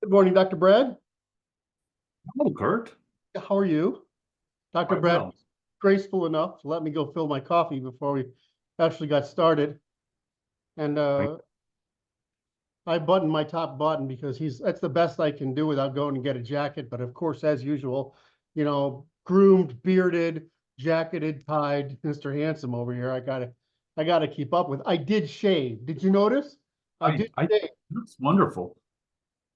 Good morning, Dr. Brad. Hello, Curt. How are you? Dr. Quite Brad well. was graceful enough to let me go fill my coffee before we actually got started. And I buttoned my top button because that's the best I can do without going and get a jacket. But of course, as usual, groomed, bearded, jacketed, tied, Mr. Handsome over here. I gotta keep up with. I did shave. Did you notice? I did I shave That's wonderful.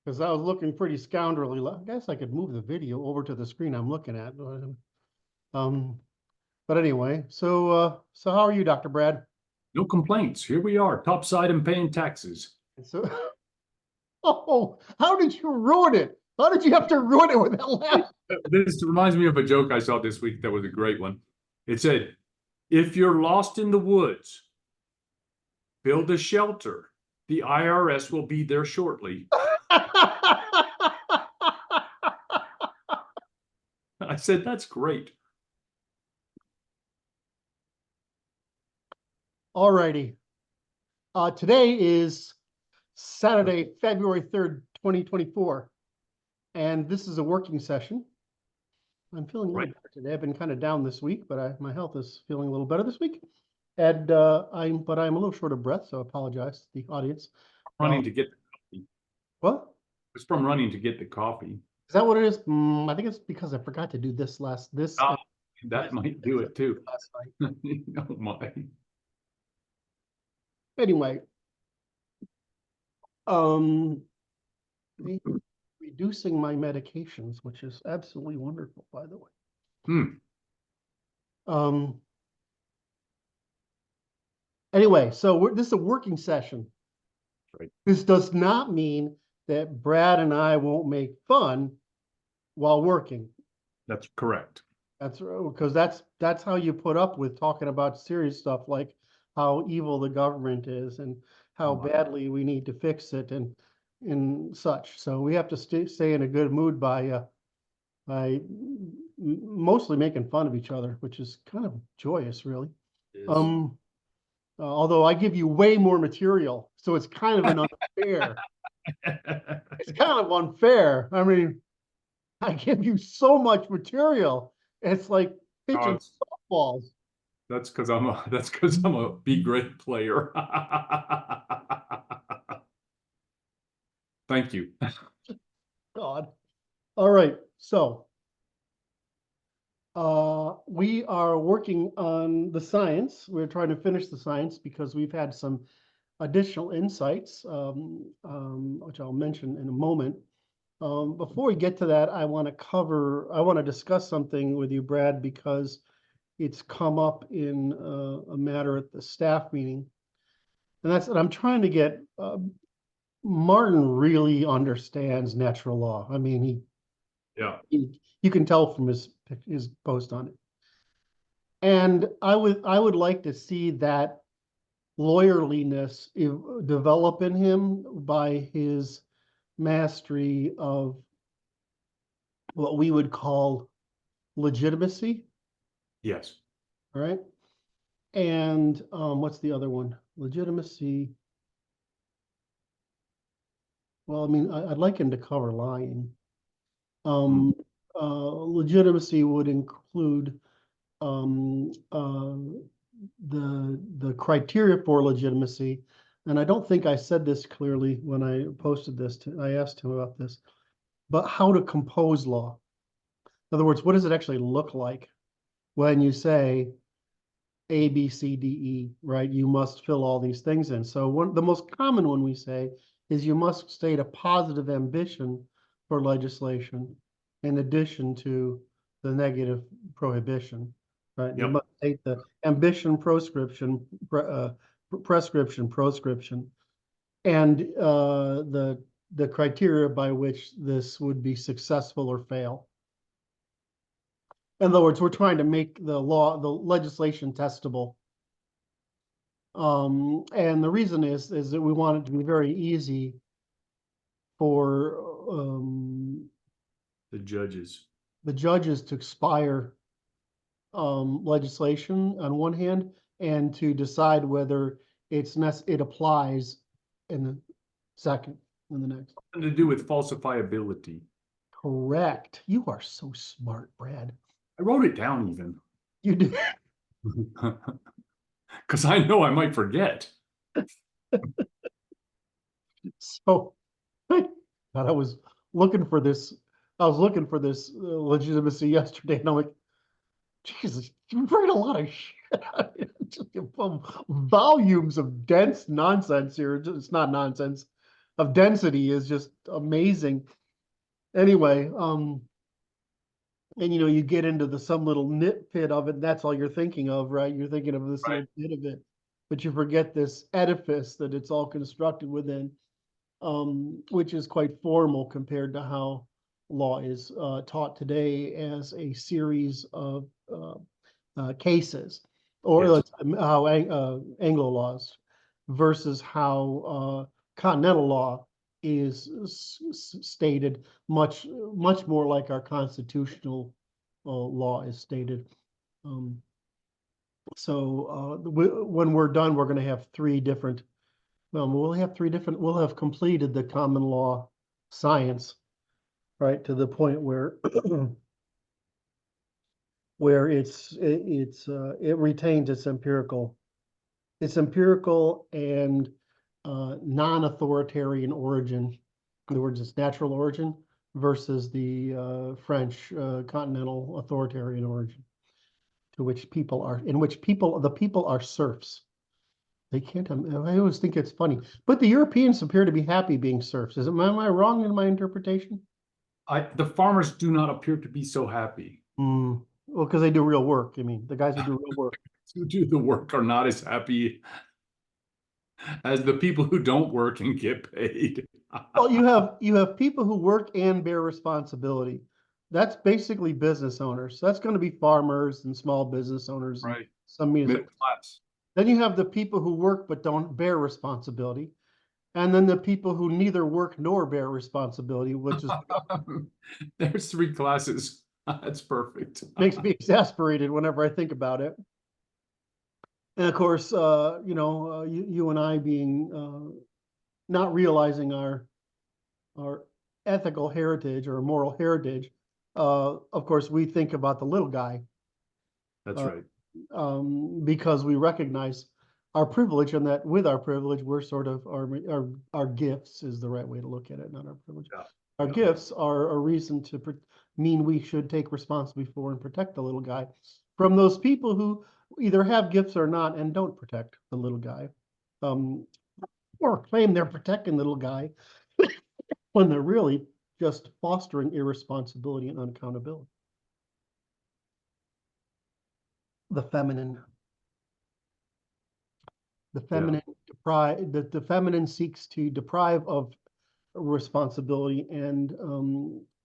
because I was looking pretty scoundrelly. I guess I could move the video over to the screen I'm looking at. Um, but anyway, so how are you, Dr. Brad? No complaints. Here we are, topside and paying taxes. So, oh, how did you ruin it? How did you have to ruin it with that last? This reminds me of a joke I saw this week that was a great one. It said, if you're lost in the woods, build a shelter. The IRS will be there shortly. I said, that's great. All righty. Today is Saturday, February 3rd, 2024. And this is a working session. I'm feeling a little better today. I've been kind of down this week, but my health is feeling a little better this week. And I'm a little short of breath, so I apologize to the audience. Running to get the coffee. What? It's from running to get the coffee. Is that what it is? I think it's because I forgot to do this that might do it too. last night. Oh my. Anyway, reducing my medications, which is absolutely wonderful, by the way. Anyway, so this is a working session. Right. This does not mean that Brad and I won't make fun while working. That's correct. That's because that's how you put up with talking about serious stuff like how evil the government is and how badly we need to fix it and such. So we have to stay in a good mood by mostly making fun of each other, which is kind of joyous, really. Although I give you way more material, so it's kind of an unfair. It's kind of unfair. I mean, I give you so much material. It's like pitching softballs. That's because I'm a B grade player. Thank you. God. All right. So we are working on the science. We're trying to finish the science because we've had some additional insights, which I'll mention in a moment. Before we get to that, I want to discuss something with you, Brad, because it's come up in a matter at the staff meeting. And that's that I'm trying to get, Martin really understands natural law. I mean, you can tell from his post on it. And I would like to see that lawyerliness develop in him by his mastery of what we would call legitimacy. Yes. All right. And what's the other one? Legitimacy. Well, I mean, I'd like him to cover lying. Legitimacy would include the criteria for legitimacy. And I don't think I said this clearly when I posted this. I asked him about this, but how to compose law. In other words, what does it actually look like when you say A, B, C, D, E, right? You must fill all these things in. So the most common one we say is you must state a positive ambition for legislation in addition to the negative prohibition, right? You must state the ambition, prescription, and the criteria by which this would be successful or fail. In other words, we're trying to make the legislation testable. And the reason is that we want it to be very easy for the judges to expire legislation on one hand, and to decide whether it applies in the second. in the next. Something to do with falsifiability. Correct. You are so smart, Brad. I wrote it down even. You do. Because I know I might forget. So God, I was looking for this. I was looking for this legitimacy yesterday, and I'm like, Jesus, you write a lot of shit. Just volumes of dense nonsense here. It's not nonsense. Of density is just amazing. Anyway, and you get into some little nitpit of it, and that's all you're thinking of, right? You're thinking of this little bit of it, but you forget this edifice that it's all constructed within, which is quite formal compared to how law is taught today as a series of cases, or Yes. how Anglo laws versus how continental law is stated much more like our constitutional law is stated. So when we're done, we're going to have three different. Well, we'll have three different. We'll have completed the common law science, right, to the point where where it retains its empirical and non-authoritarian origin. In other words, its natural origin versus the French continental authoritarian origin, to which the people are serfs. They can't. I always think it's funny, but the Europeans appear to be happy being serfs. Am I wrong in my interpretation? The farmers do not appear to be so happy. Well, because they do real work. I mean, the guys who do real work. Who do the work are not as happy as the people who don't work and get paid. Well, you have people who work and bear responsibility. That's basically business owners. That's going to be farmers and small business owners. Right. Some Middle class. Then you have the people who work but don't bear responsibility. And then the people who neither work nor bear responsibility, which is There's three classes. That's perfect. makes me exasperated whenever I think about it. And of course, you and I being not realizing our ethical heritage or moral heritage, of course, we think about the little guy. That's right. Because we recognize our privilege, and that with our privilege, we're sort of our gifts is the right way to look at it, not our privilege. Yeah. Our gifts are a reason to mean we should take responsibility for and protect the little guy from those people who either have gifts or not and don't protect the little guy, or claim they're protecting the little guy when they're really just fostering irresponsibility and unaccountability. The feminine. The feminine seeks to deprive of responsibility and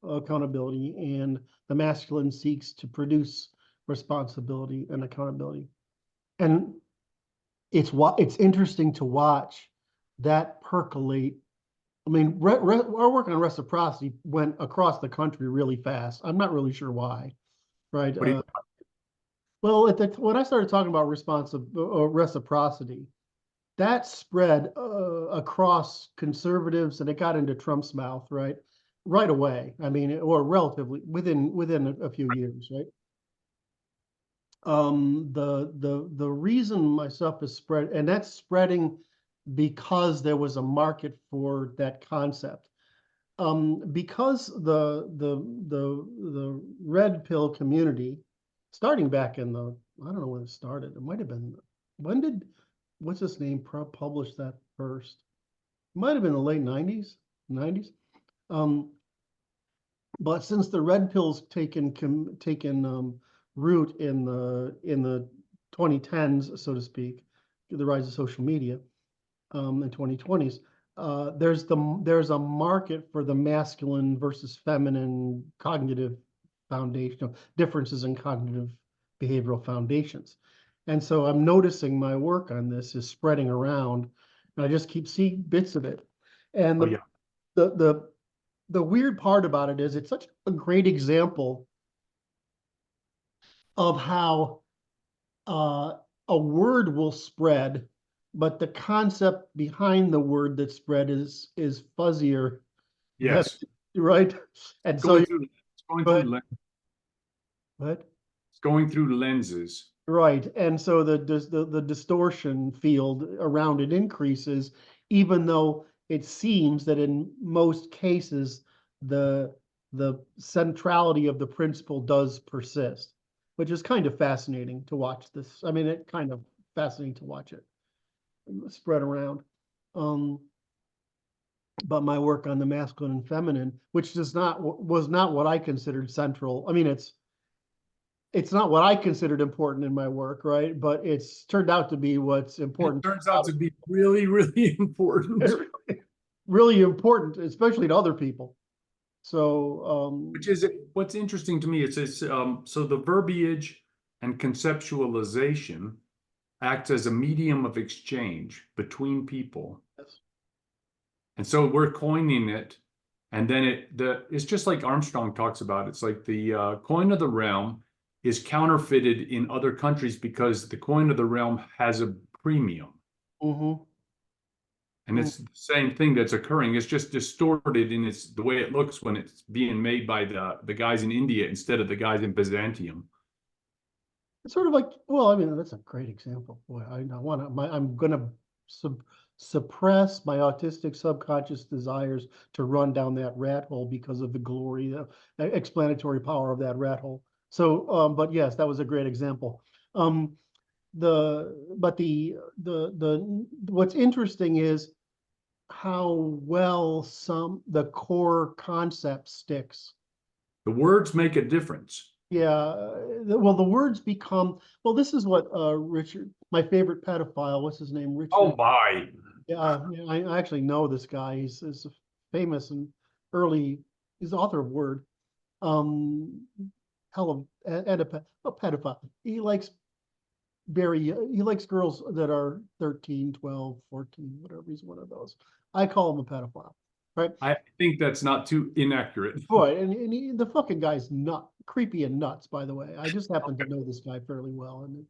accountability, and the masculine seeks to produce responsibility and accountability. And it's interesting to watch that percolate. I mean, our work on reciprocity went across the country really fast. I'm not really sure why, right? Well, when I started talking about reciprocity, that spread across conservatives, and it got into Trump's mouth right away. I mean, or relatively within a few years, right? The reason my stuff is spread, and that's spreading because there was a market for that concept. Because the red pill community, starting back in I don't know when it started. It might have been, what's his name publish that first? It might have been the late 90s. But since the red pill's taken root in the 2010s, so to speak, the rise of social media, in 2020s, there's a market for the masculine versus feminine cognitive foundation, differences in cognitive behavioral foundations. And so I'm noticing my work on this is spreading around, and I just keep seeing bits of it. And the weird part about it is it's such a great example of how a word will spread but the concept behind the word that's spread is fuzzier. Yes. Right? And It's so going through, it's going but through, what? it's going through lenses. Right, and so the distortion field around it increases, even though it seems that in most cases the centrality of the principle does persist, which is kind of fascinating to watch this. I mean, it kind of fascinating to watch it spread around. But my work on the masculine and feminine, which was not what I considered central. I mean, it's not what I considered important in my work, right? But it's turned out to be what's important. It turns out to be really, really important. Really important, especially to other people. So, Which is what's interesting to me. It says so the verbiage and conceptualization acts as a medium of exchange between people. yes. And so we're coining it, and then it's just like Armstrong talks about. It's like the coin of the realm is counterfeited in other countries because the coin of the realm has a premium. Mm-hmm. And it's the same thing that's occurring. It's just distorted in the way it looks when it's being made by the guys in India instead of the guys in Byzantium. It's sort of like, well, I mean, that's a great example. Boy, I'm gonna suppress my autistic subconscious desires to run down that rat hole because of the glory, the explanatory power of that rat hole. So, but yes, that was a great example. What's interesting is how well the core concept sticks. The words make a difference. Yeah, well, the words become, well, this is what Richard, my favorite pedophile, what's his name? Richard. Oh my. Yeah, I actually know this guy. He's famous and early, he's the author of Word. Hell of a pedophile. He likes girls that are 13, 12, 14, whatever. He's one of those. I call him a pedophile, right? I think that's not too inaccurate. Boy, and the fucking guy's creepy and nuts, by the way. I just happen to know this guy fairly well, and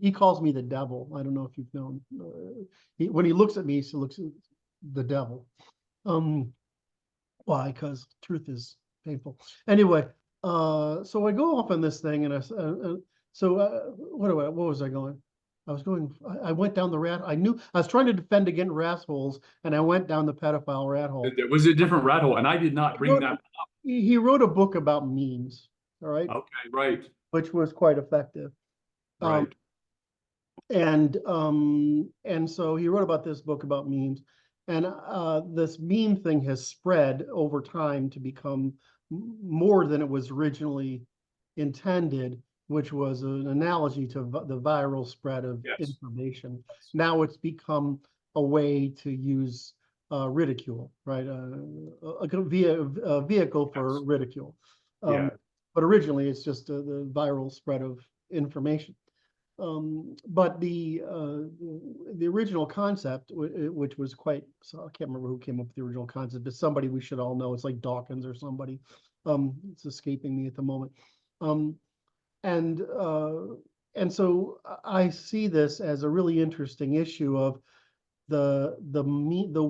he calls me the devil. I don't know if you've known. When he looks at me, he looks at the devil. Why? Because truth is painful. Anyway, so I go off on this thing, and what was I going? I went down the rat. I was trying to defend against rat holes, and I went down the pedophile rat hole. It was a different rat hole, and I did not bring that up. He wrote a book about memes, all right? Okay, right. Which was quite effective. Right. And so he wrote about this book about memes, and this meme thing has spread over time to become more than it was originally intended, which was an analogy to the viral spread of information. Now it's become a way to use ridicule, right? A vehicle for ridicule. But originally it's just the viral spread of information. But the original concept, which was so I can't remember who came up with the original concept, but somebody we should all know. It's like Dawkins or somebody. It's escaping me at the moment. And so I see this as a really interesting issue of the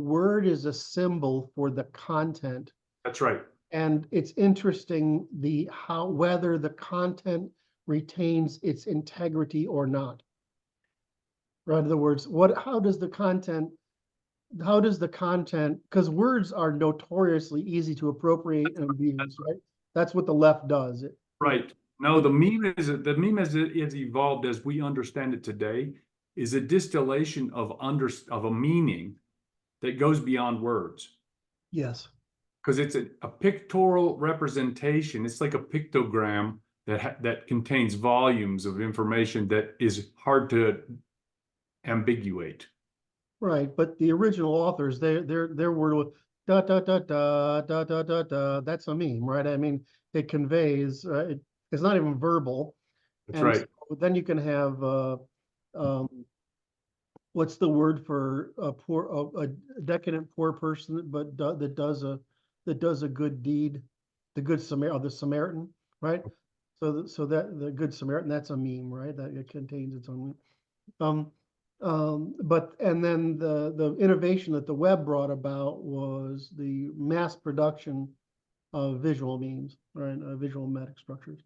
word is a symbol for the content. That's right. And it's interesting whether the content retains its integrity or not. Right? In other words, how does the content, because words are notoriously easy to appropriate and abuse, right? That's what the left does. Right. No, the meme as it is evolved as we understand it today is a distillation of a meaning that goes beyond words. Yes. Because it's a pictorial representation. It's like a pictogram that contains volumes of information that is hard to ambiguate. Right, but the original authors, their word was da da da da da da da da. That's a meme, right? I mean, it conveys. It's not even verbal. That's right. So then you can have what's the word for a decadent poor person, but that does a good deed, the Samaritan, right? So that the good Samaritan, that's a meme, right? That it contains its own. And then the innovation that the web brought about was the mass production of visual memes, right? Visual memetic structures,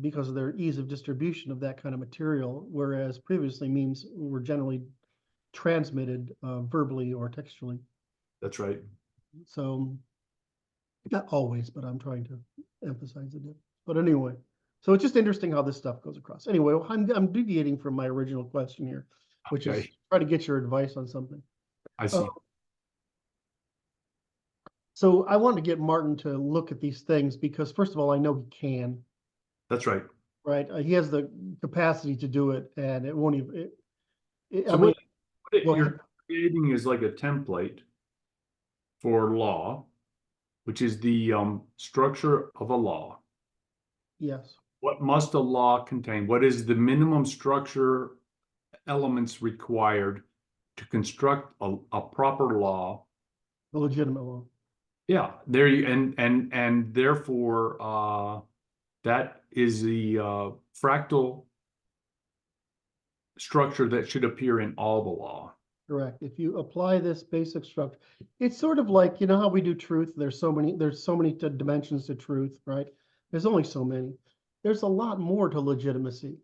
because of their ease of distribution of that kind of material, whereas previously memes were generally transmitted verbally or textually. That's right. So not always, but I'm trying to emphasize the difference. But anyway, so it's just interesting how this stuff goes across. Anyway, I'm deviating from my original question here, which is Okay. try to get your advice on something. I see. So I wanted to get Martin to look at these things because, first of all, I know he can, That's right. right? He has the capacity to do it, and it won't even. So I mean, what you're creating is like a template for law, which is the structure of a law. yes, What must a law contain? What is the minimum structure elements required to construct a proper law? the legitimate law. Yeah, there you and therefore that is the fractal structure that should appear in all the law. Correct. If you apply this basic structure, it's sort of like, you know how we do truth? There's so many dimensions to truth, right? There's only so many. There's a lot more to legitimacy,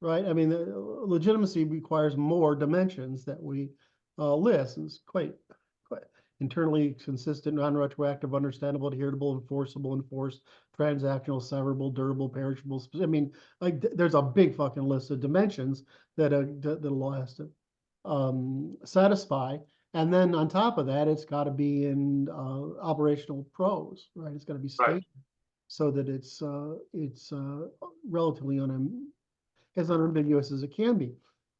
right? I mean, legitimacy requires more dimensions that we list. And it's quite internally consistent, non-retroactive, understandable, adherable, enforceable, enforced, transactional, severable, durable, perishable. I mean, like there's a big fucking list of dimensions that the law has to satisfy. And then on top of that, it's got to be in operational prose, right? It's got to be stated Right. so that it's relatively as unambiguous as it can be.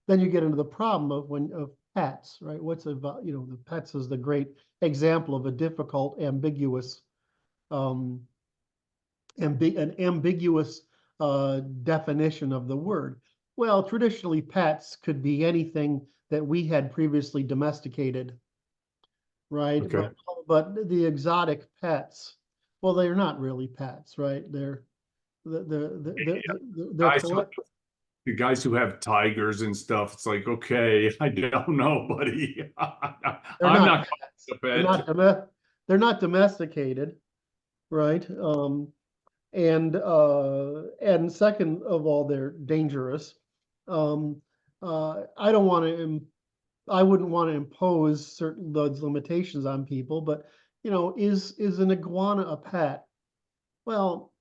Then you get into the problem of pets, right? The pets is the great example of a difficult, ambiguous, an ambiguous definition of the word. Well, traditionally, pets could be anything that we had previously domesticated, right? Okay. But the exotic pets, well, they're not really pets, right? They're Guys the guys who have tigers and stuff, it's like, okay, I don't know, buddy. they're I'm not not pets. going to They're not domesticated, right? And second of all, they're dangerous. I don't want to. I wouldn't want to impose certain those limitations on people, but is an iguana a pet? Well,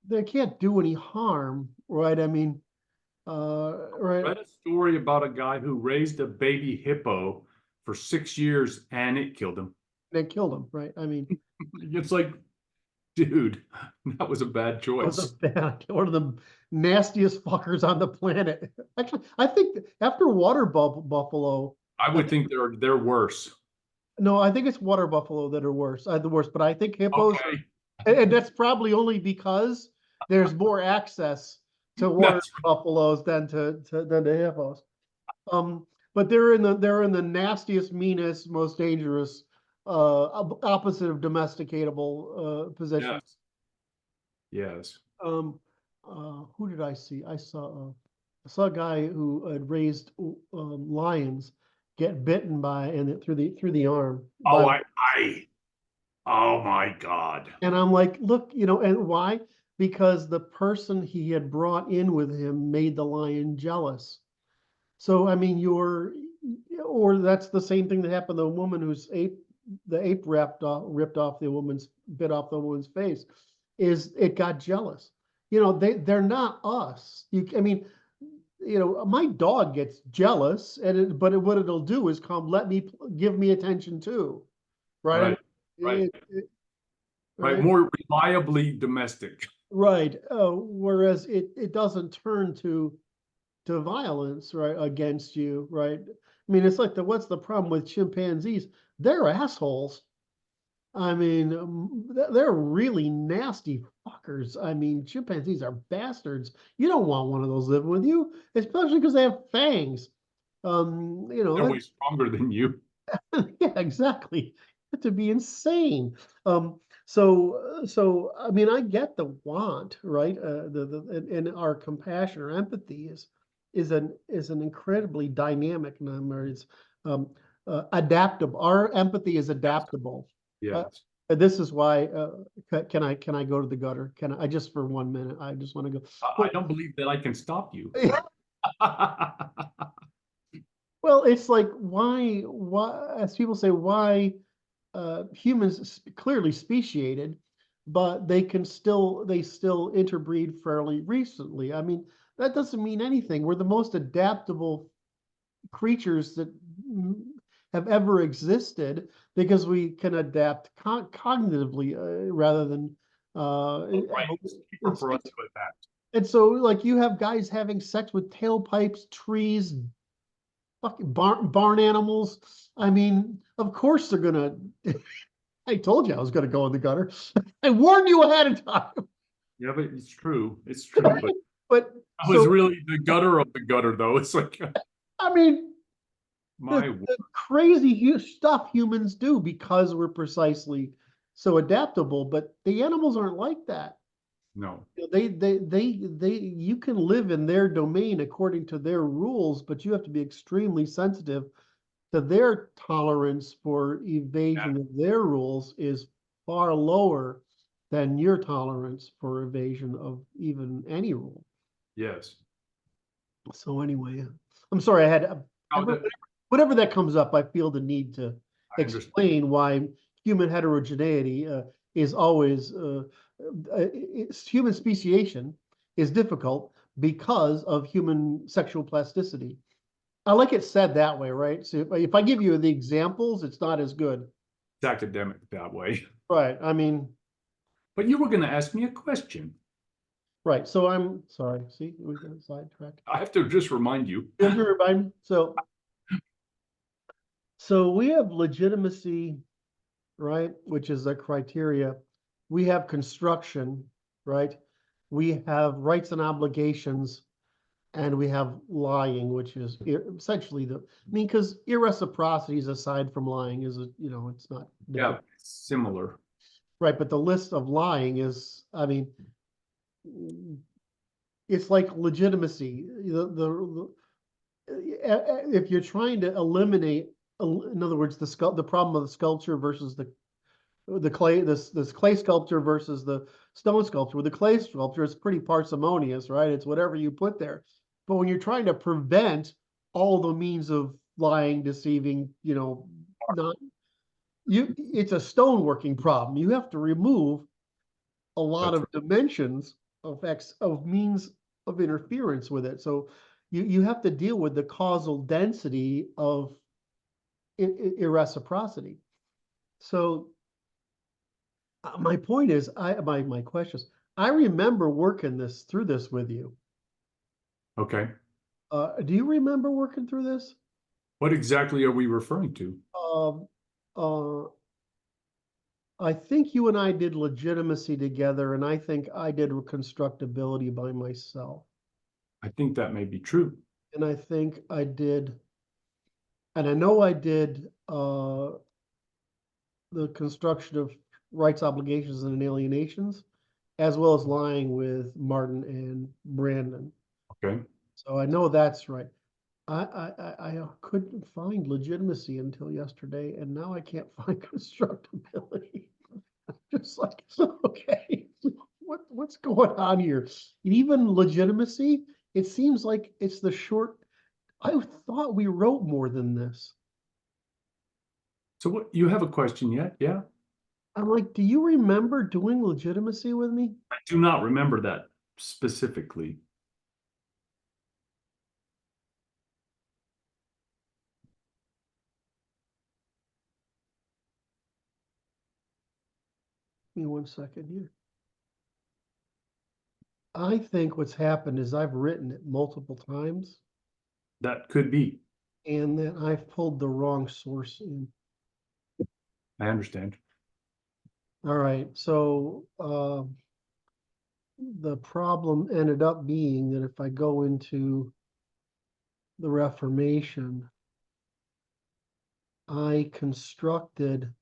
they can't do any harm, right? I mean, right? read a story about a guy who raised a baby hippo for 6 years and it killed him. They killed him, right? I mean, It's like, dude, that was a bad choice. one of the nastiest fuckers on the planet. Actually, I think after water buffalo, I would think they're worse. no, I think it's water buffalo that are worse. The worst, but I think hippos, Okay. and that's probably only because there's more access to water That's buffaloes than to hippos. But they're in the nastiest, meanest, most dangerous, opposite of domesticatable position. yes. Who did I see? I saw a guy who had raised lions get bitten through the arm. Oh, by- oh my God. And I'm like, look, and why? Because the person he had brought in with him made the lion jealous. So I mean, or that's the same thing that happened to a woman the ape bit off the woman's face. Is it got jealous? They're not us. I mean, my dog gets jealous, but what it'll do is give me attention too, right? Right. Right. Right. More reliably domestic. Right. Whereas it doesn't turn to violence, right, against you, right? I mean, it's like what's the problem with chimpanzees? They're assholes. I mean, they're really nasty fuckers. I mean, chimpanzees are bastards. You don't want one of those living with you, especially because they have fangs. They're way stronger than you. Yeah, exactly. To be insane. So I mean, I get the want, right? And our compassion or empathy is an incredibly dynamic number. It's adaptable. Our empathy is adaptable. Yes. This is why, can I go to the gutter? Can I just for 1 minute? I just want to go. I don't believe that I can stop you. Well, it's like, why, as people say, why humans clearly speciated, but they still interbreed fairly recently. I mean, that doesn't mean anything. We're the most adaptable creatures that have ever existed because we can adapt cognitively rather than Right. It's for us to adapt. and so, like, you have guys having sex with tailpipes, trees, fucking barn animals. I mean, of course they're gonna. I told you I was gonna go in the gutter. I warned you ahead of time. Yeah, but it's true. It's true. But I was really the gutter of the gutter, though. It's like, I mean, my the crazy stuff humans do because we're precisely so adaptable. But the animals aren't like that. no. You can live in their domain according to their rules, but you have to be extremely sensitive to their tolerance for evasion of their rules is far lower than your tolerance for evasion of even any rule. Yes. So anyway, I'm sorry, whatever that comes up, I feel the need to explain why human heterogeneity is always human speciation is difficult because of human sexual plasticity. I like it said that way, right? So if I give you the examples, it's not as good. It's academic that way. Right. I mean, but you were going to ask me a question. Right. So I'm sorry. See, we got sidetracked. I have to just remind you. You have to remind. So we have legitimacy, right? Which is a criteria. We have construction, right? We have rights and obligations, and we have lying, which is essentially because irreciprocity is aside from lying is it's not different. Yeah, similar. Right, but the list of lying is, I mean, it's like legitimacy. If you're trying to eliminate, in other words, the problem of the sculpture versus the clay, this clay sculpture versus the stone sculpture. With the clay sculpture, it's pretty parsimonious, right? It's whatever you put there. But when you're trying to prevent all the means of lying, deceiving, it's a stoneworking problem. You have to remove a lot of dimensions of means of interference with it. So you have to deal with the causal density of irreciprocity. So my point is, my question is, I remember working through this with you. Okay. Do you remember working through this? What exactly are we referring to? I think you and I did legitimacy together, and I think I did reconstructibility by myself. I think that may be true. And I think I did, and I know I did the construction of rights, obligations, and alienations, as well as lying with Martin and Brandon. Okay. So I know that's right. I couldn't find legitimacy until yesterday, and now I can't find constructibility. Just like, okay, what's going on here? Even legitimacy, it seems like it's the short. I thought we wrote more than this. So what, you have a question yet? Yeah. I'm like, do you remember doing legitimacy with me? I do not remember that specifically. Give me 1 second here. I think what's happened is I've written it multiple times. That could be. And then I've pulled the wrong source in. I understand. All right. So the problem ended up being that if I go into the Reformation, I constructed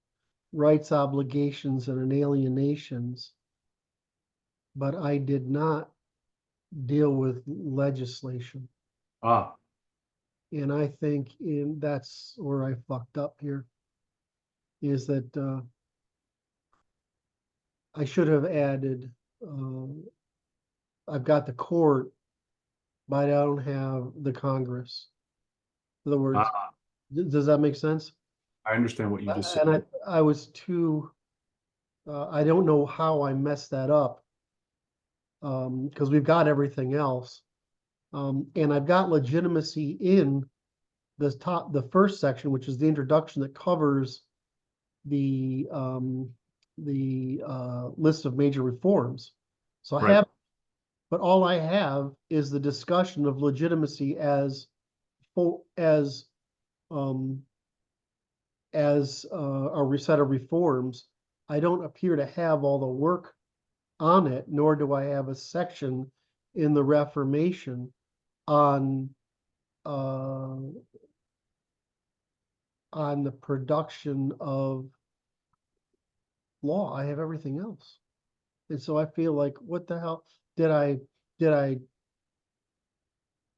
rights, obligations, and alienations, but I did not deal with legislation. Ah, And I think that's where I fucked up here, is that I should have added, I've got the court, but I don't have the Congress. In other words, ah, does that make sense? I understand what you just said. And I was too, I don't know how I messed that up. Because we've got everything else. And I've got legitimacy in the first section, which is the introduction that covers the list of major reforms. So I Right. have, but all I have is the discussion of legitimacy as um, a set of reforms. I don't appear to have all the work on it, nor do I have a section in the Reformation on uh, on the production of law. I have everything else. And so I feel like, what the hell did I,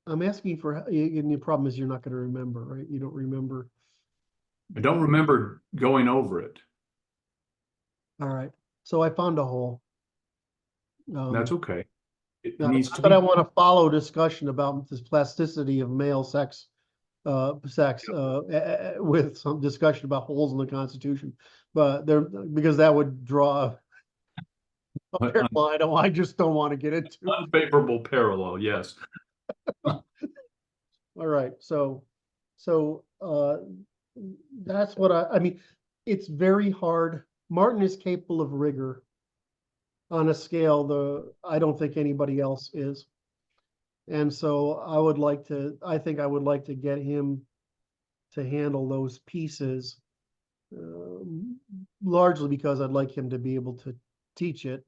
I'm asking for, and the problem is you're not going to remember, right? You don't remember. I don't remember going over it. All right. So I found a hole. That's okay. It Not needs to that I be. want to follow discussion about this plasticity of male sex, with some discussion about holes in the Constitution, but there, because that would draw a parallel I just don't want to get into. Unfavorable parallel, yes. All right, so that's what I mean, it's very hard. Martin is capable of rigor on a scale I don't think anybody else is. And so I think I would like to get him to handle those pieces, largely because I'd like him to be able to teach it.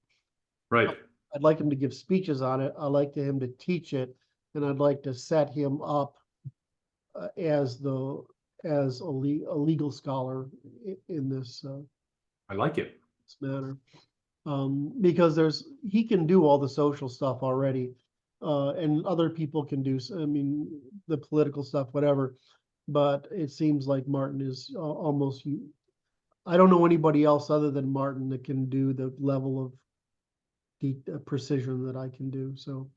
Right. I'd like him to give speeches on it. I'd like him to teach it, and I'd like to set him up as a legal scholar in this I like it. matter. Because he can do all the social stuff already, and other people can do, I mean, the political stuff, whatever. But it seems like Martin is almost, I don't know anybody else other than Martin that can do the level of precision that I can do. So,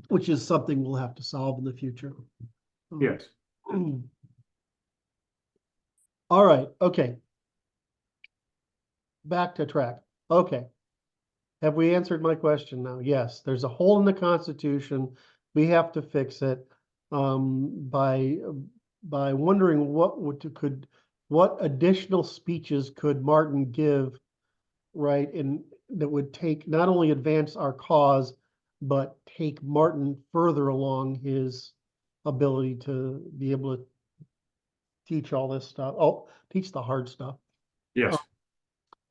which is something we'll have to solve in the future. Yes. All right. Okay. Back to track. Okay. Have we answered my question now? Yes. There's a hole in the Constitution. We have to fix it by wondering what additional speeches could Martin give, right? And that would take, not only advance our cause, but take Martin further along his ability to be able to teach all this stuff. Oh, teach the hard stuff. Yes.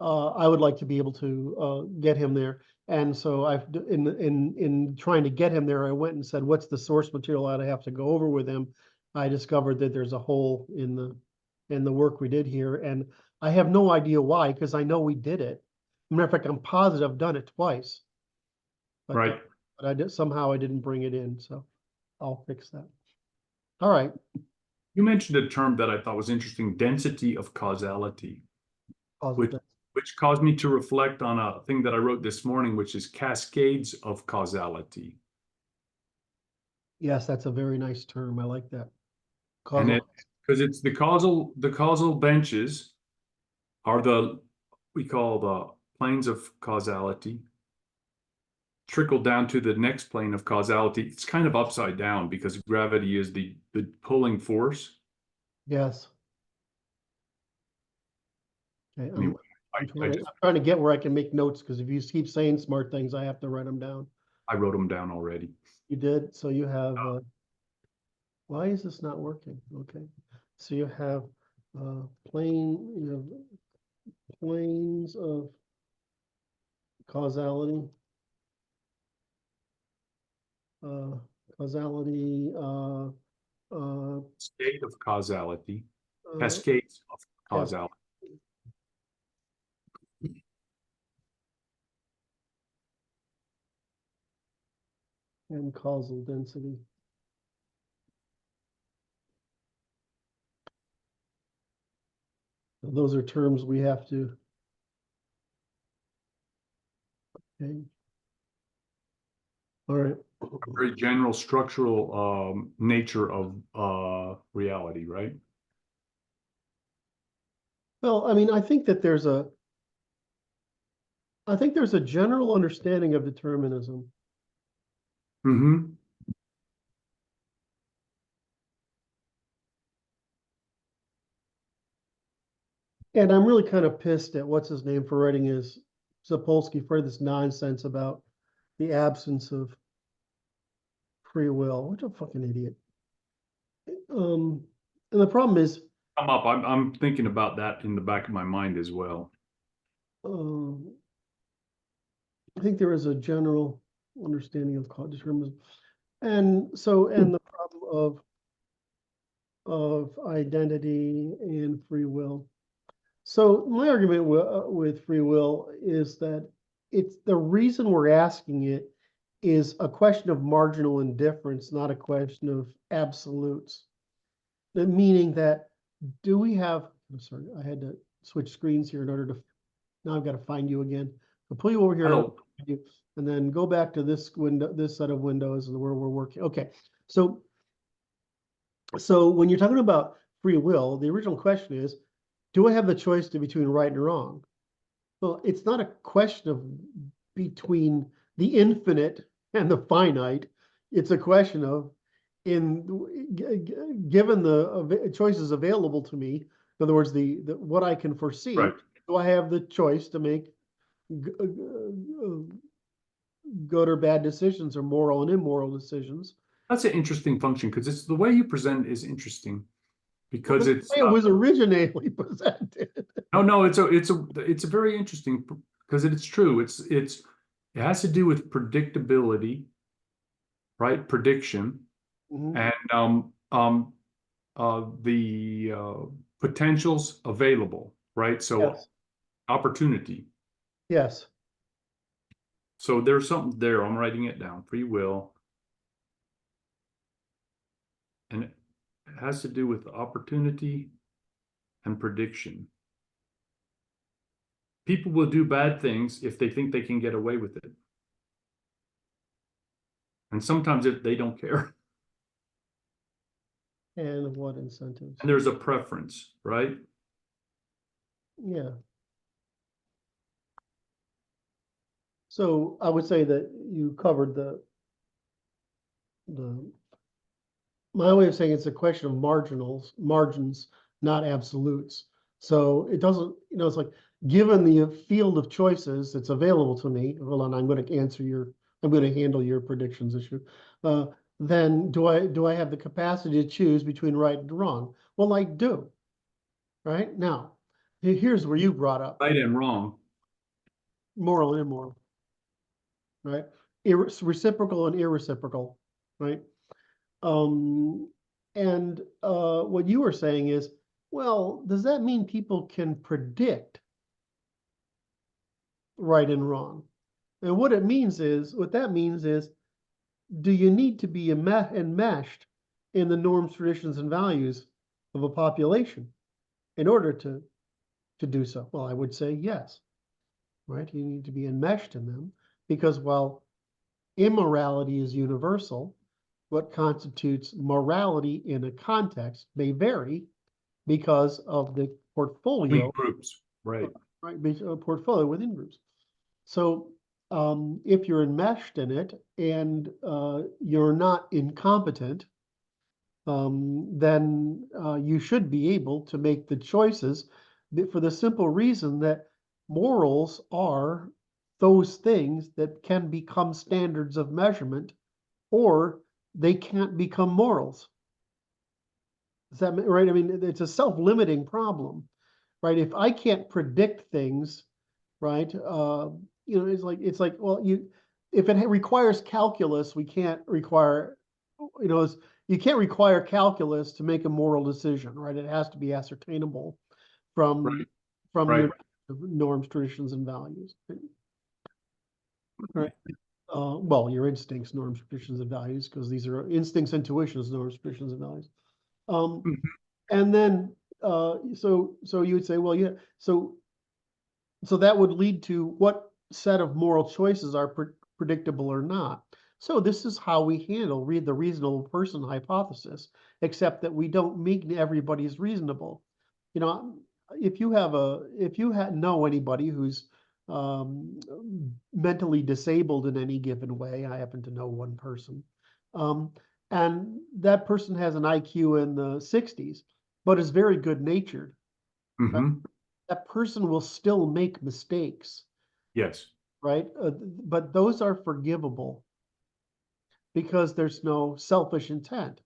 I would like to be able to get him there. And so in trying to get him there, I went and said, what's the source material I'd have to go over with him? I discovered that there's a hole in the work we did here. And I have no idea why, because I know we did it. Matter of fact, I'm positive I've done it twice. But, Right. But somehow I didn't bring it in, so I'll fix that. All right. You mentioned a term that I thought was interesting, density of causality, which caused me to reflect on a thing that I wrote this morning, which is cascades of causality. Yes, that's a very nice term. I like that. And it, because it's the causal benches are we call the planes of causality, trickle down to the next plane of causality. It's kind of upside down because gravity is the pulling force. Yes. Okay. Anyway, I'm trying to get where I can make notes, because if you keep saying smart things, I have to write them down. I wrote them down already. You did? So you have, why is this not working? Okay. So you have planes of causality. Causality, State of causality, cascades of causality. and causal density. Those are terms we have to. Okay. All right. A very general structural nature of reality, right? Well, I mean, I think there's a general understanding of determinism. Mm-hmm. And I'm really kind of pissed at what's his name for writing his Sapolsky for this nonsense about the absence of free will. What a fucking idiot. And the problem is, I'm thinking about that in the back of my mind as well. I think there is a general understanding of determinism, and the problem of identity and free will. So my argument with free will is that it's the reason we're asking it is a question of marginal indifference, not a question of absolutes. Meaning that, do we have, I'm sorry, I had to switch screens here in order to, now I've got to find you again. I'll pull you over here and then go back to this window, this set of windows and where we're working. Okay, so when you're talking about free will, the original question is, do I have the choice between right and wrong? Well, it's not a question of between the infinite and the finite. It's a question of, given the choices available to me, in other words, the what I can foresee, right. Do I have the choice to make good or bad decisions, or moral and immoral decisions? That's an interesting function because it's the way you present is interesting because it was originally presented. No, it's a very interesting because it's true. It has to do with predictability, right? Prediction, and the potentials available, right? So yes. Opportunity. Yes. So there's something there. I'm writing it down. Free will. And it has to do with opportunity and prediction. People will do bad things if they think they can get away with it. And sometimes they don't care. And what incentives? And there's a preference, right? Yeah. So I would say that you covered my way of saying it's a question of margins, not absolutes. So it doesn't, it's like, given the field of choices that's available to me, hold on, I'm going to handle your predictions issue. Then do I have the capacity to choose between right and wrong? Well, I do. Right now, here's where you brought up right and wrong, moral and immoral, right? Reciprocal and irreciprocal, right? And what you were saying is, well, does that mean people can predict right and wrong? And what that means is, do you need to be enmeshed in the norms, traditions, and values of a population in order to do so? Well, I would say yes, right? You need to be enmeshed in them, because while immorality is universal, what constitutes morality in a context may vary because of the portfolio. Groups, right? Right, portfolio within groups. So if you're enmeshed in it and you're not incompetent, then you should be able to make the choices, for the simple reason that morals are those things that can become standards of measurement, or they can't become morals. Is that right? I mean, it's a self-limiting problem, right? If I can't predict things, right? It's like, well, if it requires calculus, we can't require, you can't require calculus to make a moral decision, right? It has to be ascertainable from your norms, traditions, and values. Right. Well, your instincts, norms, traditions, and values, because these are instincts, intuitions, norms, traditions, and values. Mhm. And then, so you would say, well, yeah, so that would lead to what set of moral choices are predictable or not. So this is how we read the reasonable person hypothesis, except that we don't make everybody's reasonable. You know, if you know anybody who's um, mentally disabled in any given way, I happen to know one person, um, and that person has an IQ in the 60s, but is very good natured. Mhm. That person will still make mistakes, Yes. right? But those are forgivable because there's no selfish intent.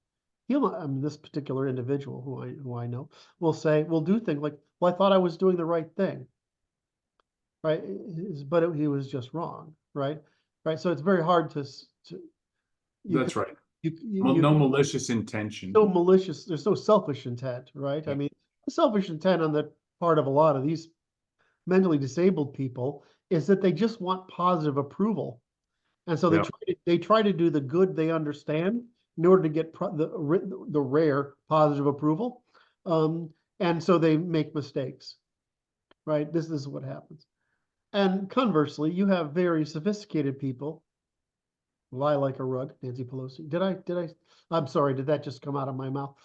This particular individual who I know will do things like, well, I thought I was doing the right thing, right? But he was just wrong, right? Right. So it's very hard to you can That's right. you No malicious intention. so malicious. There's no selfish intent, right? I Yeah. mean, the selfish intent on the part of a lot of these mentally disabled people is that they just want positive approval. And so Yeah. they try to do the good they understand in order to get the rare positive approval. Um, and so they make mistakes, right? This is what happens. And conversely, you have very sophisticated people lie like a rug, Nancy Pelosi. I'm sorry, did that just come out of my mouth?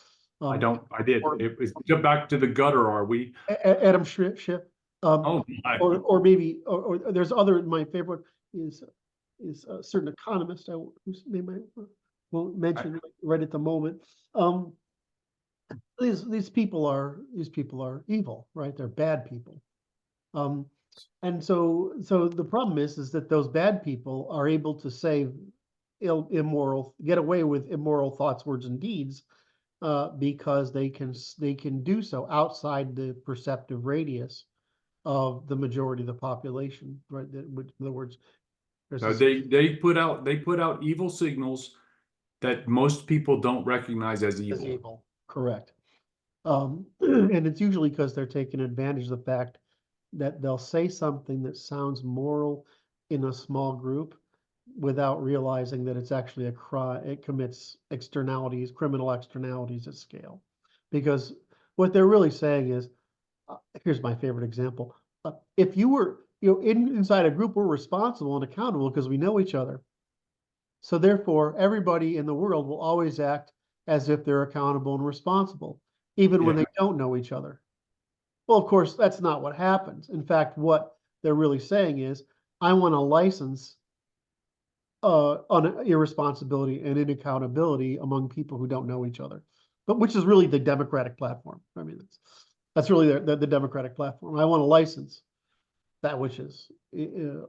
I did. Or It was get back to the gutter, are we? Adam Schiff, Oh my. or maybe, or there's other, my favorite is a certain economist whose name I won't mention right at the moment. Um, these people are evil, right? They're bad people. Um, and so the problem is that those bad people are able to say get away with immoral thoughts, words, and deeds because they can do so outside the perceptive radius of the majority of the population, right? In other words, there's No, this they put out evil signals that most people don't recognize as as evil. evil, correct? And it's usually because they're taking advantage of the fact that they'll say something that sounds moral in a small group without realizing that it's actually a crime. It commits criminal externalities at scale. Because what they're really saying is, here's my favorite example. If you were, inside a group, we're responsible and accountable because we know each other. So therefore, everybody in the world will always act as if they're accountable and responsible, even when Yeah. they don't know each other. Well, of course, that's not what happens. In fact, what they're really saying is, I want to license on irresponsibility and inaccountability among people who don't know each other, but which is really the Democratic platform. I mean, that's really the Democratic platform. I want to license that which is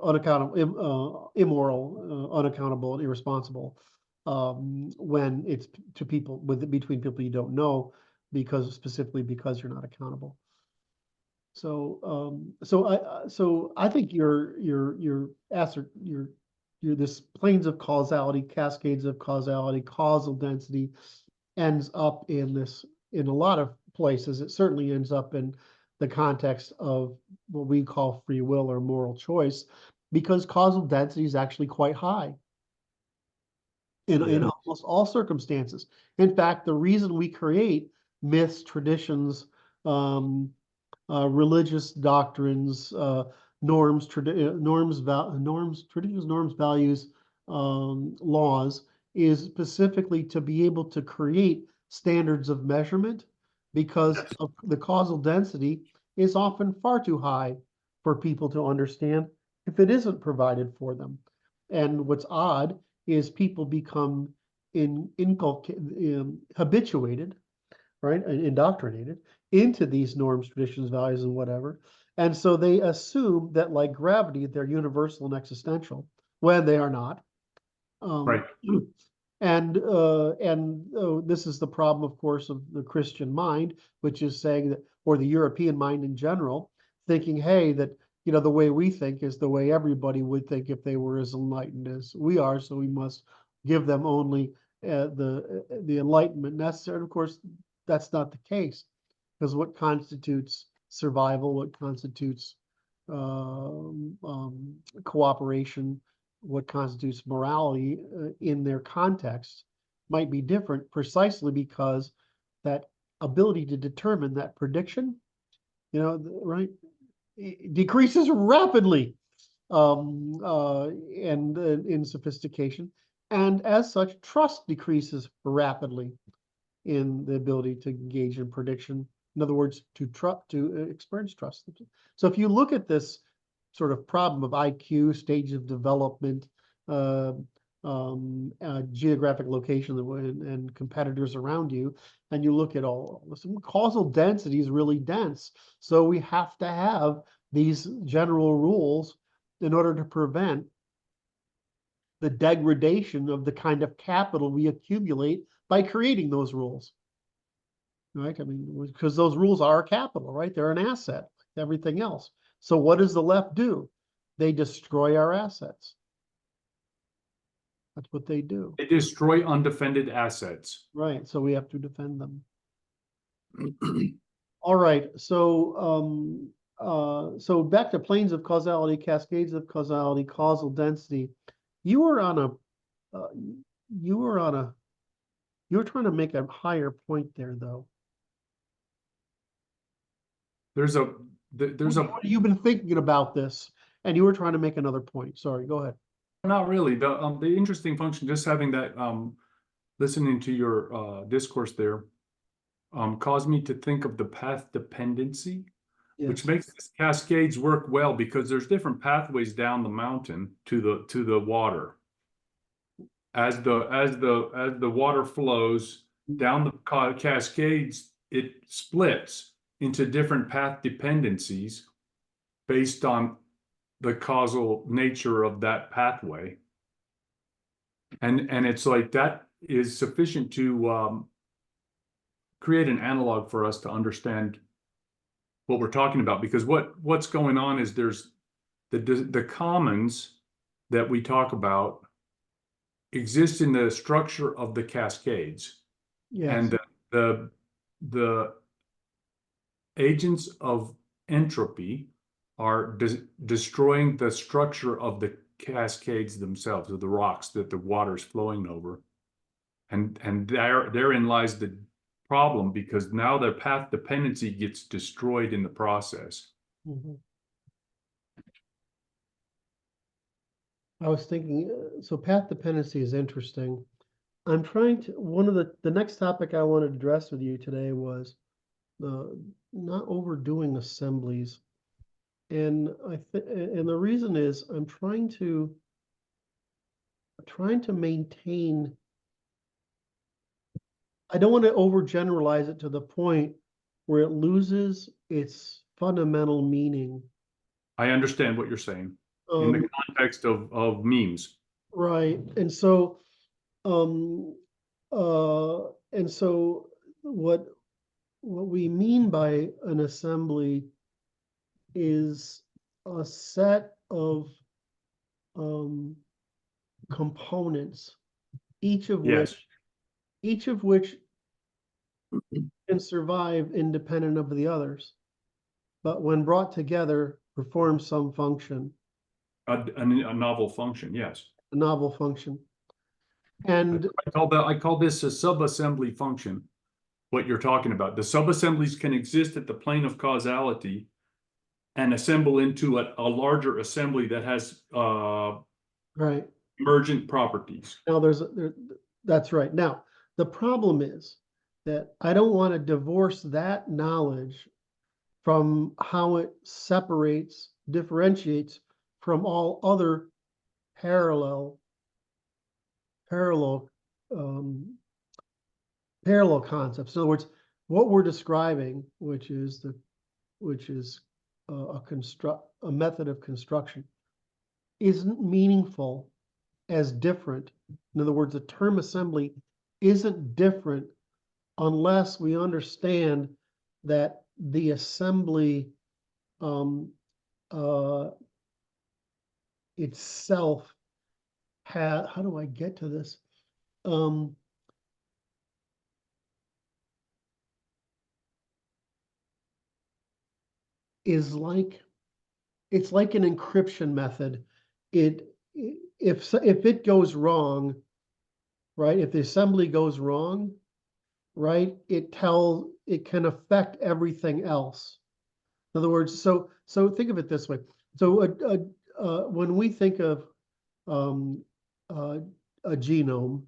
unaccountable, immoral, unaccountable, and irresponsible when it's to people between people you don't know, specifically because you're not accountable. So I think your answer your this planes of causality, cascades of causality, causal density ends up in a lot of places. It certainly ends up in the context of what we call free will or moral choice, because causal density is actually quite high in Yeah. almost all circumstances. In fact, the reason we create myths, traditions, um, religious doctrines, traditions, norms, values, laws, is specifically to be able to create standards of measurement because of the causal density is often far too high for people to understand if it isn't provided for them. And what's odd is people become habituated, right, and indoctrinated into these norms, traditions, values, and whatever. And so they assume that, like gravity, they're universal and existential when they are not. Um, Right. and this is the problem, of course, of the Christian mind, which is saying that, or the European mind in general, thinking, hey, that the way we think is the way everybody would think if they were as enlightened as we are. So we must give them only the enlightenment necessary. And of course, that's not the case, because what constitutes survival, what constitutes cooperation, what constitutes morality in their context might be different, precisely because that ability to determine that prediction, right, decreases rapidly and in sophistication, and as such, trust decreases rapidly in the ability to engage in prediction. In other words, to experience trust. So if you look at this sort of problem of IQ, stage of development, geographic location and competitors around you, and you look at all this, causal density is really dense. So we have to have these general rules in order to prevent the degradation of the kind of capital we accumulate by creating those rules. Right? I mean, because those rules are capital, right? They're an asset, like everything else. So what does the left do? They destroy our assets. That's what they do. They destroy undefended assets. Right. So we have to defend them. All right. So so back to planes of causality, cascades of causality, causal density. You were trying to make a higher point there, though. You've been thinking about this, and you were trying to make another point. Sorry, go ahead. Not really. The interesting function, just having that listening to your discourse there, caused me to think of the path dependency, Yes. which makes this cascades work well because there's different pathways down the mountain to the water. As the water flows down the cascades, it splits into different path dependencies based on the causal nature of that pathway. And it's like that is sufficient to create an analog for us to understand what we're talking about, because what's going on is there's the commons that we talk about exist in the structure of the cascades. Yes. And the agents of entropy are destroying the structure of the cascades themselves, of the rocks that the water's flowing over. And therein lies the problem, because now their path dependency gets destroyed in the process. Mm-hmm. I was thinking, so path dependency is interesting. I'm trying to, one of the next topic I wanted to address with you today was not overdoing assemblies. And and the reason is I'm trying to maintain, I don't want to overgeneralize it to the point where it loses its fundamental meaning. I understand what you're saying in the context of memes. Right. And so what we mean by an assembly is a set of components, each of which can survive independent of the others, but when brought together, perform some function. A novel function, yes. A novel function. And I call this a subassembly function, what you're talking about. The subassemblies can exist at the plane of causality and assemble into a larger assembly that has right. emergent properties. Now that's right. Now, the problem is that I don't want to divorce that knowledge from how it differentiates from all other parallel concepts. In other words, what we're describing, which is a method of construction, isn't meaningful as different. In other words, the term assembly isn't different unless we understand that the assembly itself how do I get to this? It's like an encryption method. It if it goes wrong, right? If the assembly goes wrong, right, it can affect everything else. In other words, so think of it this way. So when we think of a genome,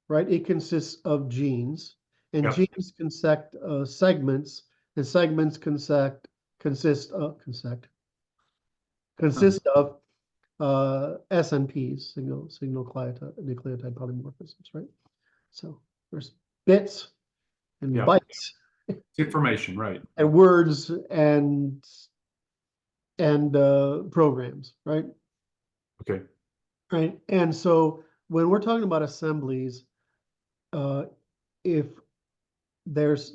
right, it consists of genes, and Yep. genes consist segments, and segments consist of SNPs, single nucleotide polymorphisms, right? So there's bits and Yeah. bytes It's information, right? and words and programs, right? Okay. Right. And so when we're talking about assemblies, if there's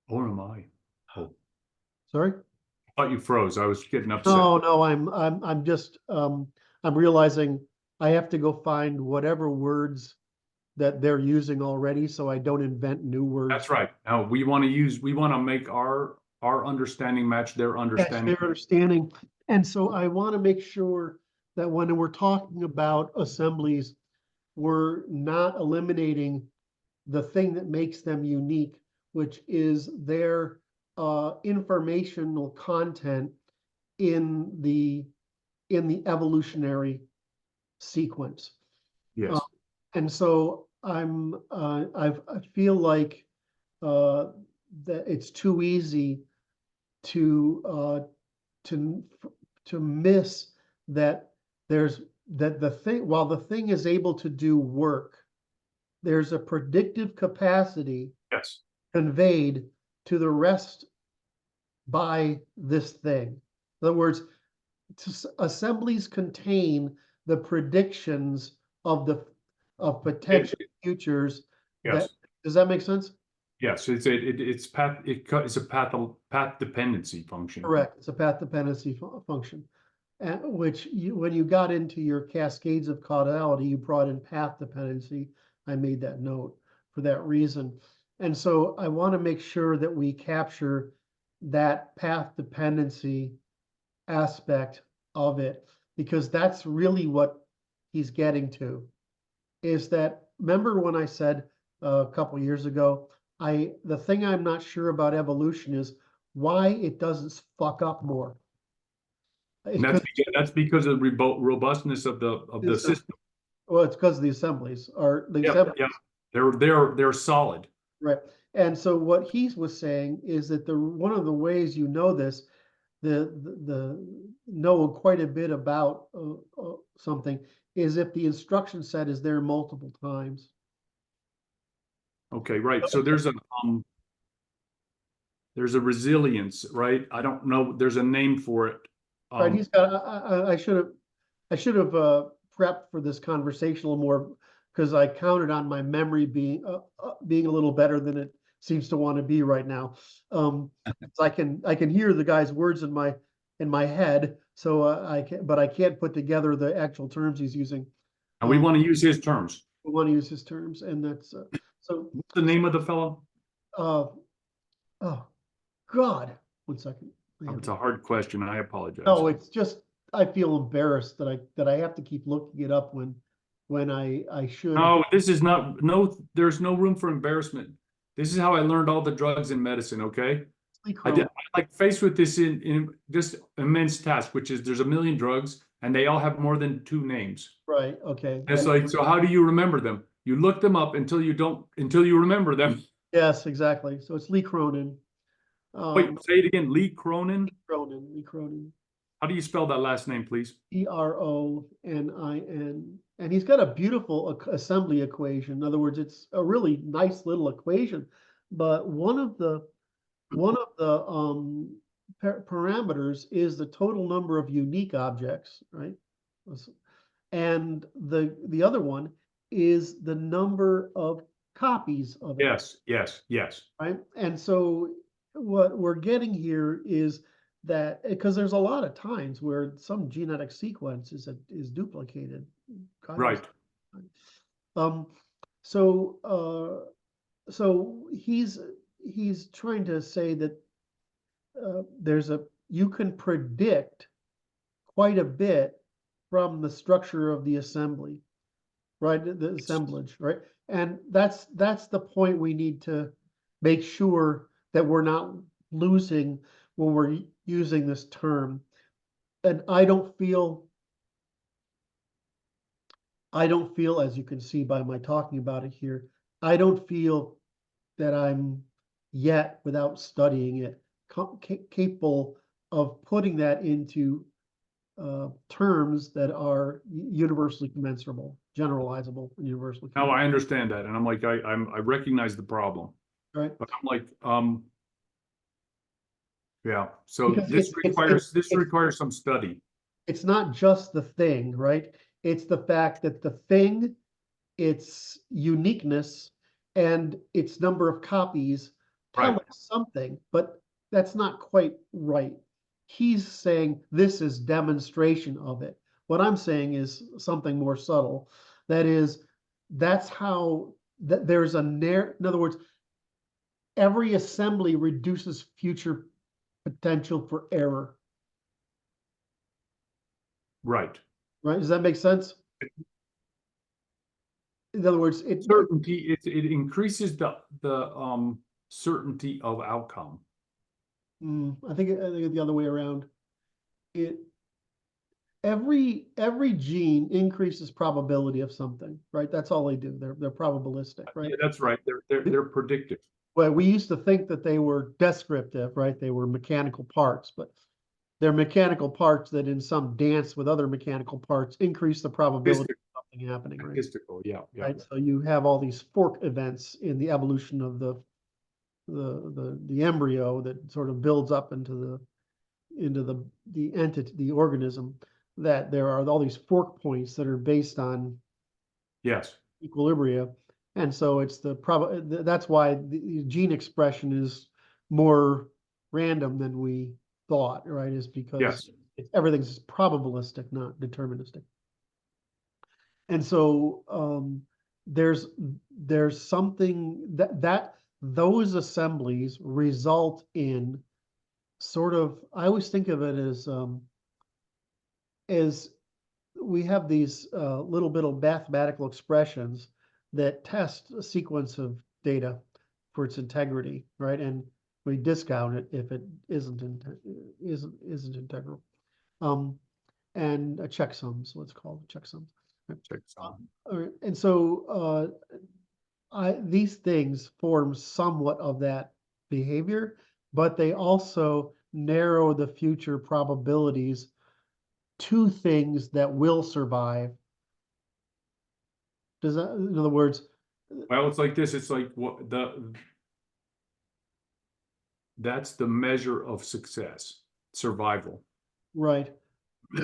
Or am I? Oh, sorry? I thought you froze. I was getting upset. No, I'm just I'm realizing I have to go find whatever words that they're using already, so I don't invent new words. That's right. Now we want to make our understanding match their understanding. Their understanding. And so I want to make sure that when we're talking about assemblies, we're not eliminating the thing that makes them unique, which is their informational content in the evolutionary sequence. Yes. And so I feel like that it's too easy to miss that the thing, while the thing is able to do work, there's a predictive capacity Yes. conveyed to the rest by this thing. In other words, assemblies contain the predictions of potential futures. Yes. Does that make sense? Yes. It's a path dependency function. Correct. It's a path dependency function. And which when you got into your cascades of causality, you brought in path dependency. I made that note for that reason. And so I want to make sure that we capture that path dependency aspect of it, because that's really what he's getting to, is that, remember when I said a couple years ago, the thing I'm not sure about evolution is why it doesn't fuck up more. And that's because of the robustness of the system. Well, it's because the assemblies are Yeah. They're solid. Right. And so what he was saying is that one of the ways you know this, the know quite a bit about something, is if the instruction set is there multiple times. Okay, right. So there's a resilience, right? I don't know. There's a name for it. Right. He's got. I should have prepped for this conversation a little more, because I counted on my memory being a little better than it seems to want to be right now. So I can hear the guy's words in my head, so but I can't put together the actual terms he's using. And we want to use his terms. We want to use his terms, and that's so. What's the name of the fellow? Oh God! 1 second. It's a hard question. I apologize. No, it's just I feel embarrassed that I have to keep looking it up when I should. No, there's no room for embarrassment. This is how I learned all the drugs in medicine, okay? I like faced with this in this immense task, which is there's a million drugs and they all have more than 2 names. Right, okay. It's like, so how do you remember them? You look them up until you remember them. Yes, exactly. So it's Lee Cronin. Wait, say it again. Lee Cronin? Lee Cronin. How do you spell that last name, please? Cronin. And he's got a beautiful assembly equation. In other words, it's a really nice little equation. But one of the parameters is the total number of unique objects, right? And the other one is the number of copies of it. Yes. Right. And so what we're getting here is that, because there's a lot of times where some genetic sequence is duplicated. Right. So he's trying to say that you can predict quite a bit from the structure of the assembly, right? The assemblage, right? And that's the point we need to make sure that we're not losing when we're using this term. And I don't feel, as you can see by my talking about it here, I don't feel that I'm yet, without studying it, capable of putting that into terms that are universally commensurable, generalizable, and universally. Now I understand that, and I'm like, I recognize the problem, Right. but I'm like, yeah. So Because this requires some study. It's not just the thing, right? It's the fact that the thing, its uniqueness, and its number of copies tell Right. us something, but that's not quite right. He's saying this is demonstration of it. What I'm saying is something more subtle. That is, that's how there's in other words, every assembly reduces future potential for error. Right. Right? Does that make sense? In other words, Certainty, it increases the certainty of outcome. I think it's the other way around. Every gene increases probability of something, right? That's all they do. They're probabilistic, right? Yeah, that's right. They're predictive. Well, we used to think that they were descriptive, right? They were mechanical parts, but they're mechanical parts that in some dance with other mechanical parts increase the probability of something happening, right? Statistical, yeah. Right. So you have all these fork events in the evolution of the embryo that sort of builds up into the entity, the organism, that there are all these fork points that are based on Yes. equilibria. And so it's that's why the gene expression is more random than we thought, right? Is because everything's probabilistic, not deterministic. And so there's something that those assemblies result in sort of, I always think of it as we have these little bit of mathematical expressions that test a sequence of data for its integrity, right? And we discount it if it isn't integral. And a checksum is what's called a checksum. And so these things form somewhat of that behavior, but they also narrow the future probabilities to things that will survive. Does that, in other words? Well, it's like this. It's like that's the measure of success, survival. Right.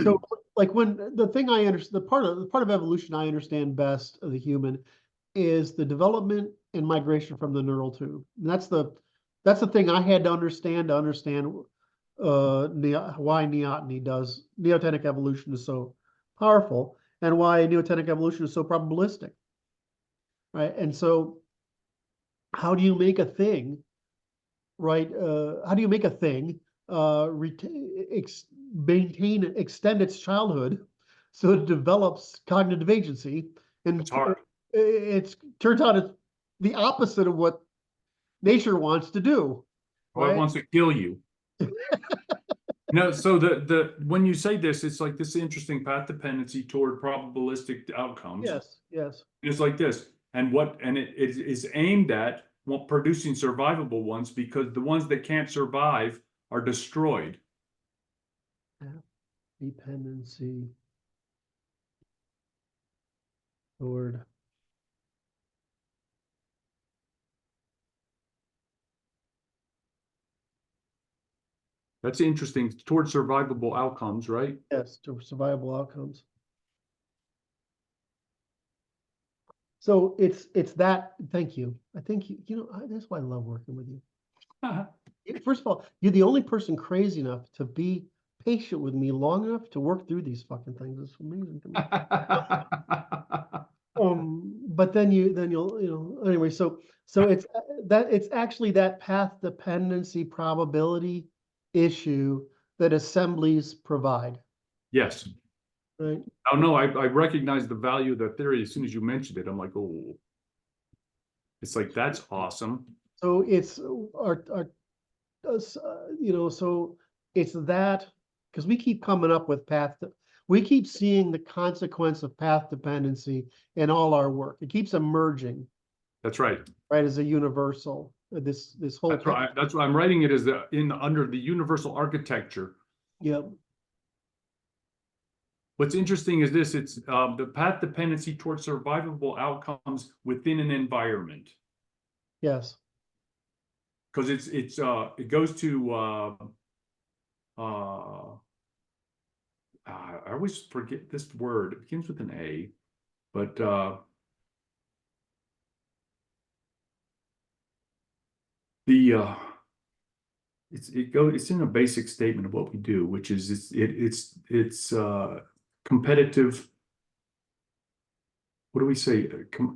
So, like when the thing I understand, the part of evolution I understand best of the human is the development and migration from the neural tube. And that's the thing I had to understand why neotenic evolution is so powerful and why neotenic evolution is so probabilistic, right? And so how do you make a thing, right? How do you make a thing extend its childhood so it develops cognitive agency? And it's hard. It turns out it's the opposite of what nature wants to do. Well, it wants to kill you. No, so when you say this, it's like this interesting path dependency toward probabilistic outcomes. Yes. It's like this, and it is aimed at producing survivable ones, because the ones that can't survive are destroyed. Dependency toward That's interesting. Toward survivable outcomes, right? Yes, to survivable outcomes. So it's that. Thank you. I think that's why I love working with you. First of all, you're the only person crazy enough to be patient with me long enough to work through these fucking things. It's amazing to me. But then you'll anyway. So it's actually that path dependency probability issue that assemblies provide, Yes. right? Oh, no, I recognize the value of the theory as soon as you mentioned it. I'm like, oh, it's like, that's awesome. So it's so it's that, because we keep coming up with we keep seeing the consequence of path dependency in all our work. It keeps emerging, That's right. right, as a universal. This whole That's right. That's why I'm writing it as under the universal architecture. Yep. What's interesting is this, it's the path dependency towards survivable outcomes within an environment. Yes. Because it goes to I always forget this word. It begins with an A, but it's in a basic statement of what we do, which is it's competitive. What do we say?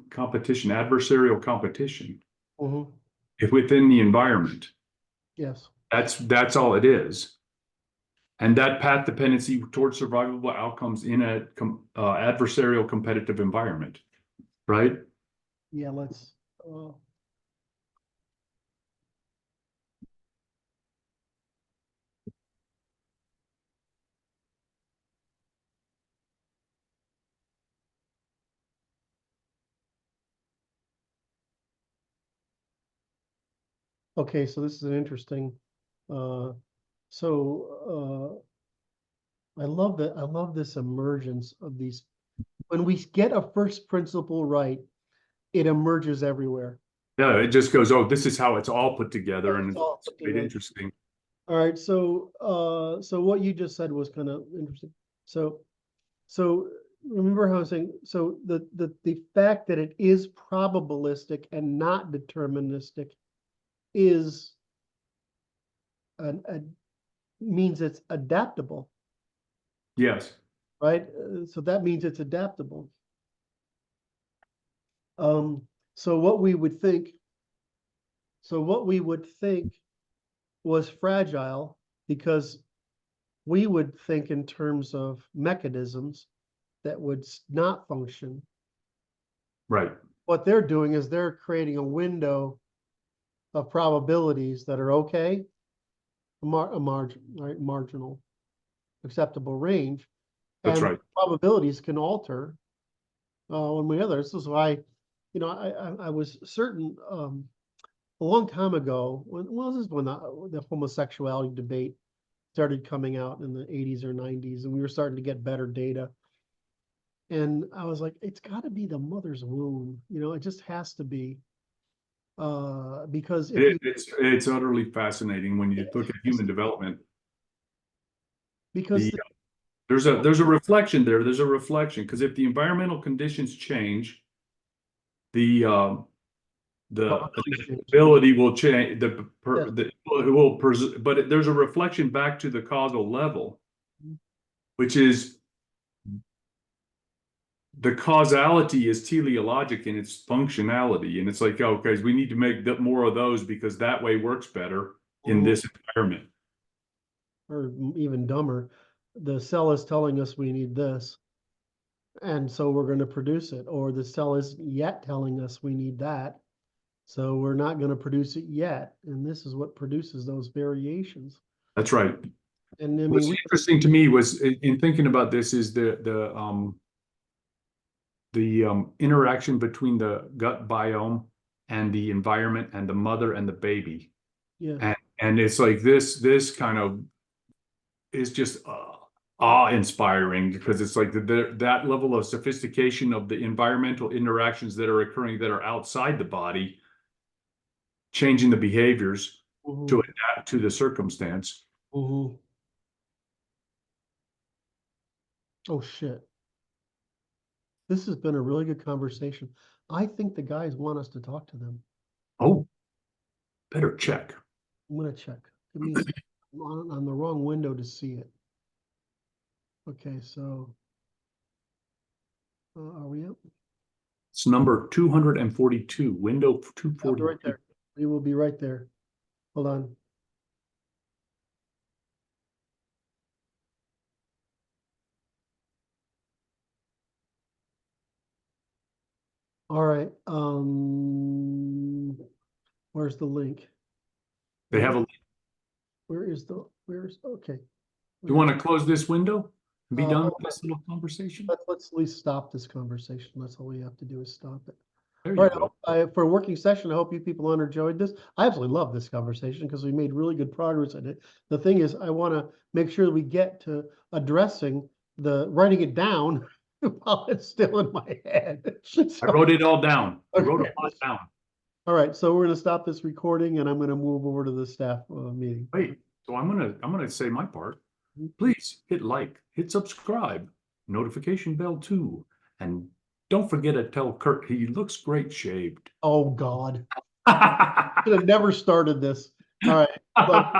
Competition, adversarial competition. Mm-hmm. If within the environment. Yes. That's all it is. And that path dependency towards survivable outcomes in a adversarial competitive environment, right? Yeah, let's okay, so this is an interesting I love this emergence of these. When we get a first principle right, it emerges everywhere. Yeah, it just goes, oh, this is how it's all put together, and it's quite interesting. All right, so what you just said was kind of interesting. So remember how I was saying, so the fact that it is probabilistic and not deterministic is means it's adaptable. Yes. Right? So that means it's adaptable. So what we would think was fragile, because we would think in terms of mechanisms that would not function. Right. What they're doing is they're creating a window of probabilities that are okay, marginal, acceptable range. That's and right. Probabilities can alter one way or the other. This is why, I was certain a long time ago, this is when the homosexuality debate started coming out in the 80s or 90s, and we were starting to get better data. And I was like, it's got to be the mother's womb. It just has to be. Because it's utterly fascinating when you look at human development. Because there's a reflection there. There's a reflection, because if the environmental conditions change, the ability will change. But there's a reflection back to the causal level, which is the causality is teleologic in its functionality, and it's like, okay, we need to make more of those because that way works better in this environment. Or even dumber, the cell is telling us we need this, and so we're going to produce it, or the cell isn't yet telling us we need that, so we're not going to produce it yet, and this is what produces those variations. That's right. And I mean, what's interesting to me was in thinking about this is the interaction between the gut biome and the environment and the mother and the baby. Yeah. And it's like this kind of is just awe-inspiring, because it's like that level of sophistication of the environmental interactions that are occurring that are outside the body, changing the behaviors to adapt to the circumstance. Oh shit. This has been a really good conversation. I think the guys want us to talk to them. Oh, better check. I'm gonna check. Give me a second. I'm on the wrong window to see it. Okay, so are we up? It's number 242, window 242. Right there. We will be right there. Hold on. All right, where's the link? They have a, Where's, okay. you want to close this window and be Uh, done with this little conversation? Let's at least stop this conversation. That's all we have to do is stop it. There All you right, go. for a working session, I hope you people enjoyed this. I absolutely love this conversation because we made really good progress in it. The thing is, I want to make sure that we get to addressing writing it down while it's still in my head. I wrote it all down. I wrote a Okay. lot down. All right, so we're going to stop this recording and I'm going to move over to the staff meeting. Wait, so I'm gonna say my part. Please hit like, hit subscribe, notification bell too, and don't forget to tell Curt he looks great shaved. Oh, God. Should have never started this. All right. Bye.